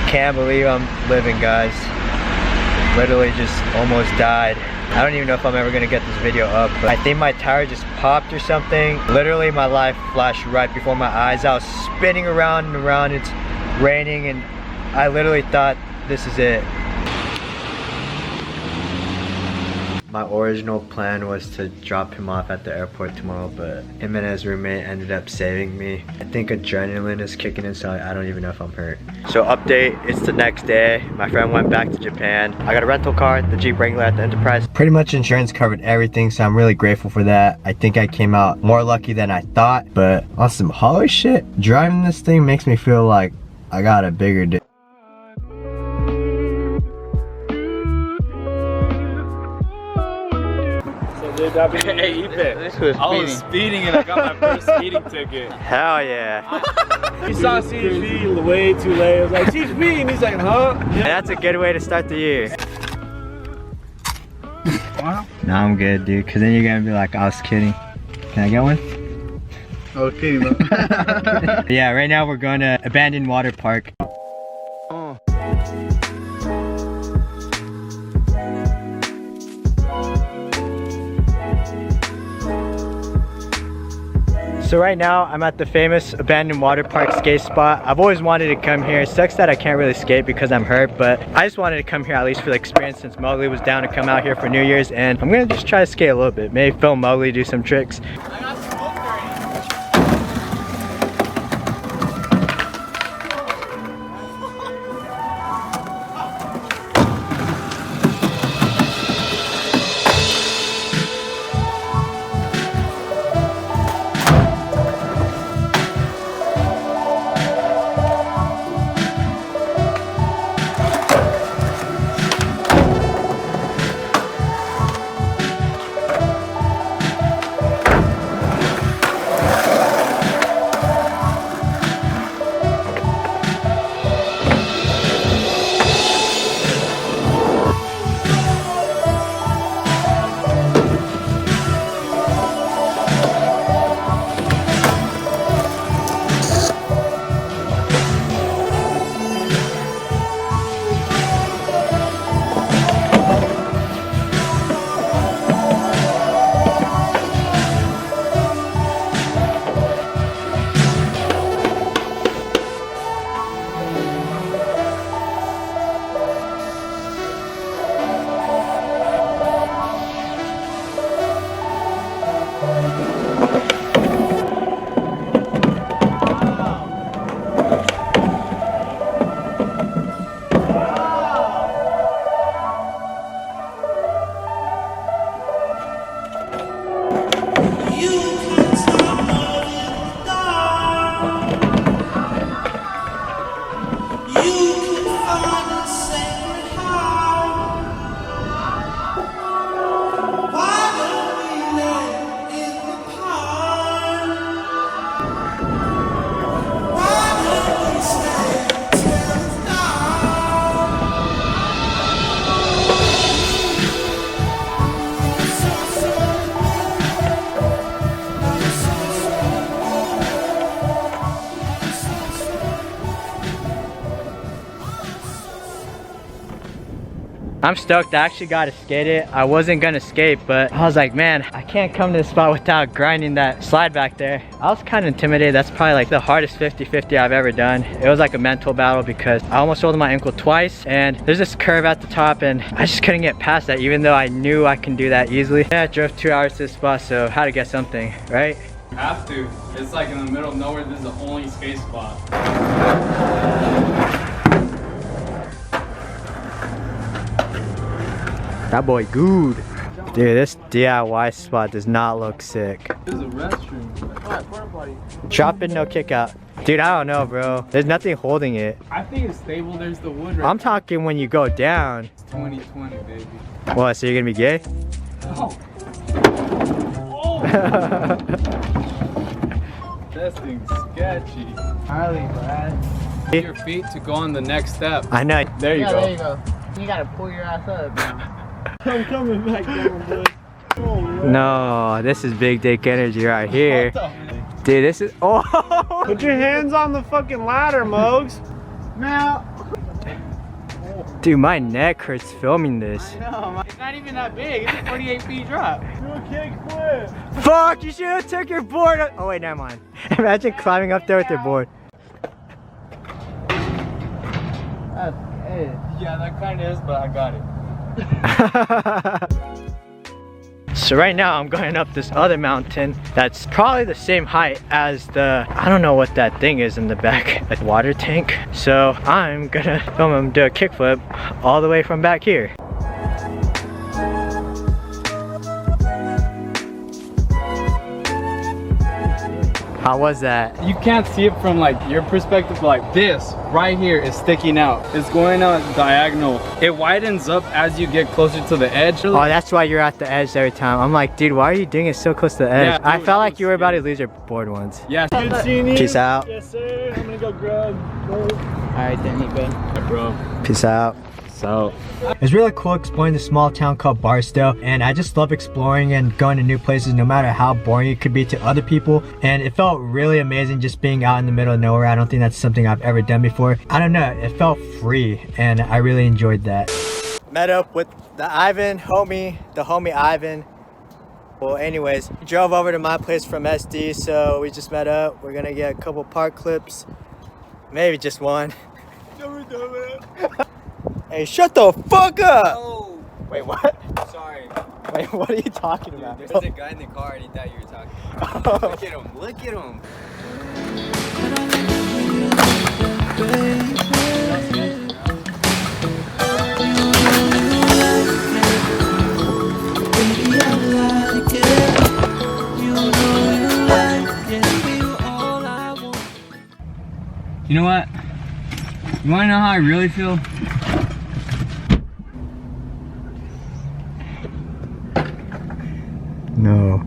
Can't believe I'm living, guys. Literally just almost died. I don't even know if I'm ever gonna get this video up, but I think my tire just popped or something. Literally my life flashed right before my eyes. I was spinning around and around. It's raining and I literally thought this is it. My original plan was to drop him off at the airport tomorrow, but him and his roommate ended up saving me. I think adrenaline is kicking in, so I don't even know if I'm hurt. So update, it's the next day. My friend went back to Japan. I got a rental car, the Jeep Wrangler at the Enterprise. Pretty much insurance covered everything, so I'm really grateful for that. I think I came out more lucky than I thought, but on some Holly shit, driving this thing makes me feel like I got a bigger dick. Hey, ANIPPEI. I was speeding and I got my first speeding ticket. Hell yeah. He saw CHP way too late. I was like, CHP, and he's like, huh? Yeah. That's a good way to start the year. Wow. No, I'm good, dude, because then you're going to be like, I was kidding. Can I get one? I was kidding, though. Yeah, right now we're going to Abandoned Water Park. So right now I'm at the famous Abandoned Water Park skate spot. I've always wanted to come here. It sucks that I can't really skate because I'm hurt, but I just wanted to come here at least for the experience since Mowgli was down to come out here for New Year's, and I'm gonna just try to skate a little bit. Maybe film Mowgli do some tricks. I'm stoked. I actually got to skate it. I wasn't gonna skate, but I was like, man, I can't come to this spot without grinding that slide back there. I was kind of intimidated. That's probably like the hardest 50-50 I've ever done. It was like a mental battle because I almost rolled my ankle twice, and there's this curve at the top, and I just couldn't get past that, even though I knew I can do that easily. Yeah, I drove 2 hours to this spot, so I had to get something, right? Have to. It's like in the middle of nowhere. This is the only skate spot. That boy good. Dude, this DIY spot does not look sick. This is a restroom. Drop in, no kick out. Dude, I don't know, bro. There's nothing holding it. I think it's stable. There's the wood right I'm talking when you go down. It's 2020, baby. What, so you're gonna be gay? Oh. Oh. That thing's sketchy. Harley, Brad. Use your feet to go on the next step. I know. There you go. There you go. You gotta pull your ass up now. I'm coming back down, boy. Oh, no, this is big dick energy right here. Dude, this is, oh! Put your hands on the fucking ladder, Mogs. Now. Dude, my neck hurts filming this. No, it's not even that big. It's a 48 feet drop. Do a kickflip. Fuck, you should have took your board. Oh wait, never mind. Imagine climbing up there with your board. Yeah, that kind of is, but I got it. So right now I'm going up this other mountain that's probably the same height as the, I don't know what that thing is in the back, like water tank. So I'm gonna film him do a kickflip all the way from back here. How was that? You can't see it from like your perspective, but like this right here is sticking out. It's going out diagonal. It widens up as you get closer to the edge. Oh, that's why you're at the edge every time. I'm like, dude, why are you doing it so close to the edge? Yeah, I dude, felt like you were about to lose your board once. Yeah. Good seeing you. Peace out. Yes, sir. I'm gonna go grab. Alright then, ANIPPEI. Bro. Peace out. So. It's really cool exploring the small town called Barstow, and I just love exploring and going to new places no matter how boring it could be to other people. And it felt really amazing just being out in the middle of nowhere. I don't think that's something I've ever done before. I don't know, it felt free and I really enjoyed that. Met up with the homie Ivan. Well, anyways, he drove over to my place from SD, so we just met up. We're gonna get a couple park clips, maybe just one. Hey, shut the fuck up! Oh, Wait, what? sorry. Wait, what are you talking about? There's a guy in the car and he thought you were talking. Look at him, look at him. You know what? You wanna know how I really feel? No.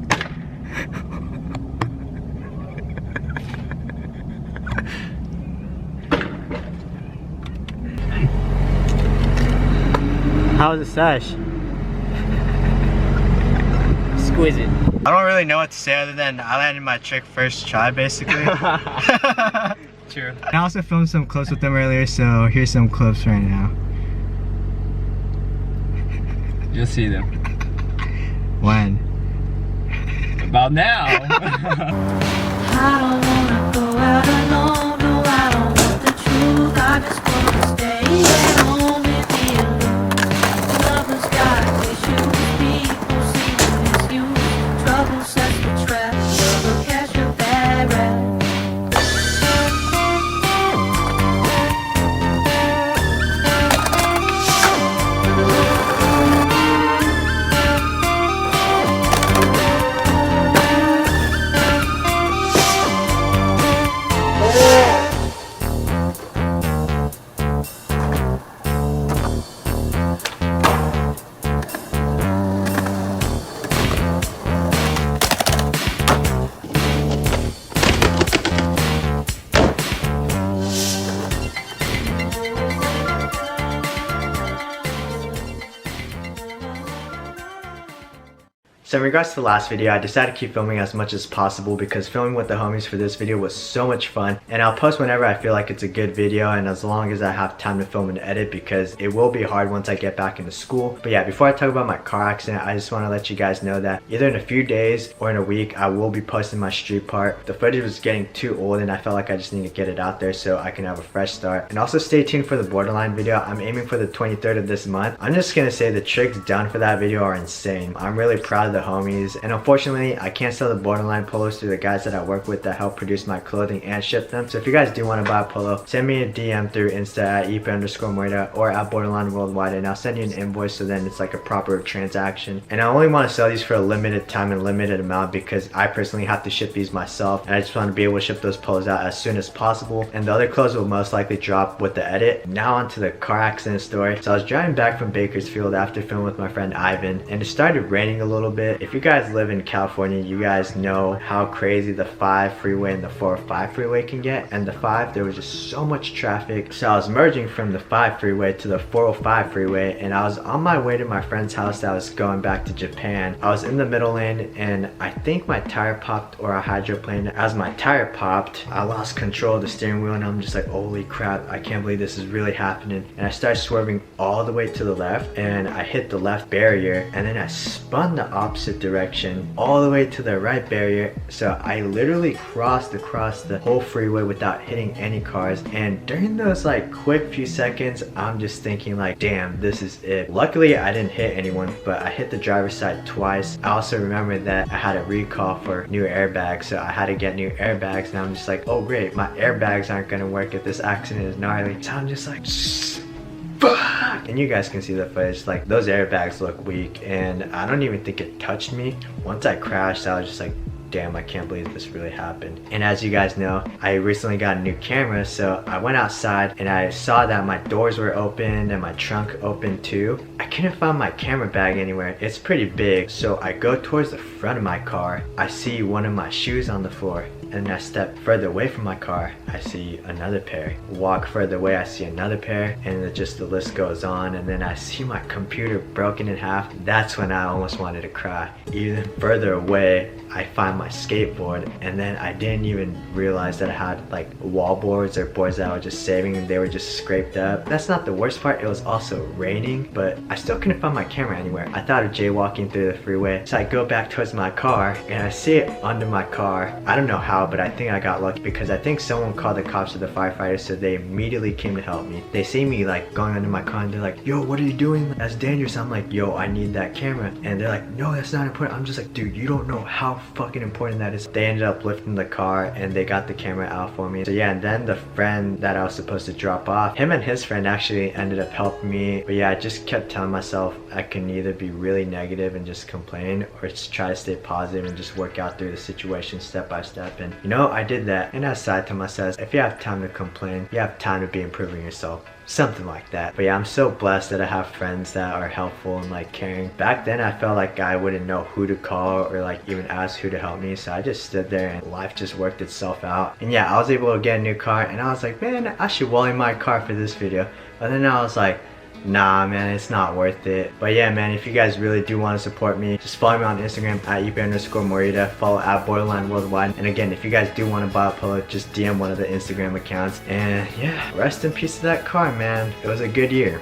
How was the sesh? Exquisite. I don't really know what to say other than I landed my trick first try, basically. True. I also filmed some clips with them earlier, so here's some clips right now. You'll see them. When? About now. I don't wanna go out alone, no, I don't want the truth, I just wanna stay at home with you. Lovers got issues, people seem to misuse. Trouble sets the trap, trouble catch a bad rap. So in regards to the last video, I decided to keep filming as much as possible because filming with the homies for this video was so much fun, and I'll post whenever I feel like it's a good video and as long as I have time to film and edit, because it will be hard once I get back into school. But yeah, before I talk about my car accident, I just want to let you guys know that either in a few days or in a week I will be posting my street part. The footage was getting too old and I felt like I just need to get it out there so I can have a fresh start. And also stay tuned for the Borderline video. I'm aiming for the 23rd of this month. I'm just gonna say the tricks done for that video are insane. I'm really proud of the homies, and unfortunately I can't sell the Borderline polos to the guys that I work with that help produce my clothing and ship them. So if you guys do want to buy a polo, send me a DM through Insta at ANIPPEI_Muerta or at Borderline Worldwide, and I'll send you an invoice so then it's like a proper transaction. And I only want to sell these for a limited time and limited amount because I personally have to ship these myself, and I just want to be able to ship those polos out as soon as possible, and the other clothes will most likely drop with the edit. Now onto the car accident story. So I was driving back from Bakersfield after filming with my friend Ivan, and it started raining a little bit, bit. If you guys live in California, you guys know how crazy the 5 freeway and the 405 freeway can get. And the 5, there was just so much traffic. So I was merging from the 5 freeway to the 405 freeway, and I was on my way to my friend's house that was going back to Japan. I was in the middle lane, and I think my tire popped or I hydroplaned. As my tire popped, I lost control of the steering wheel, and I'm just like, holy crap, I can't believe this is really happening. And I started swerving all the way to the left, and I hit the left barrier, and then I spun the opposite direction all the way to the right barrier. So I literally crossed across the whole freeway without hitting any cars. And during those like quick few seconds, I'm just thinking like, damn, this is it. Luckily I didn't hit anyone, but I hit the driver's side twice. I also remember that I had a recall for new airbags, so I had to get new airbags, and I'm just like, oh great, my airbags aren't gonna work if this accident is gnarly. So I'm just like, fuck. And you guys can see the footage, like those airbags look weak, and I don't even think it touched me. Once I crashed, I was just like, damn, I can't believe this really happened. And as you guys know, I recently got a new camera, so I went outside and I saw that my doors were open and my trunk open too. I couldn't find my camera bag anywhere. It's pretty big, so I go towards the front of my car. I see one of my shoes on the floor, and I step further away from my car, I see another pair. Walk further away, I see another pair, and the list goes on. And then I see my computer broken in half. That's when I almost wanted to cry. Even further away, I find my skateboard, and then I didn't even realize that I had like wall boards or boards that I was just saving, and they were just scraped up. That's not the worst part, it was also raining, but I still couldn't find my camera anywhere. I thought of jaywalking through the freeway, so I go back towards my car, and I see it under my car. I don't know how, but I think I got lucky because I think someone called the cops or the firefighters, so they immediately came to help me. They see me like going under my car, and they're like, yo, what are you doing? That's dangerous. I'm like, yo, I need that camera. And they're like, no, that's not important. I'm just like, dude, you don't know how fucking important that is. They ended up lifting the car, and they got the camera out for me. So yeah, and then the friend that I was supposed to drop off, him and his friend actually ended up helping me. But yeah, I just kept telling myself I can either be really negative and just complain, or just try to stay positive and just work out through the situation step by step. And you know, I did that. And as Saitama says, if you have time to complain, you have time to be improving yourself. Something like that. But yeah, I'm so blessed that I have friends that are helpful and like caring. Back then I felt like I wouldn't know who to call or like even ask who to help me, so I just stood there and life just worked itself out. And yeah, I was able to get a new car, and I was like, man, I should wall in my car for this video. But then I was like, nah man, it's not worth it. But yeah man, if you guys really do want to support me, just follow me on Instagram at @ANIPPEI_Morita, follow at Borderline Worldwide. And again, if you guys do want to buy a polo, just DM one of the Instagram accounts. And yeah, rest in peace to that car, man. It was a good year.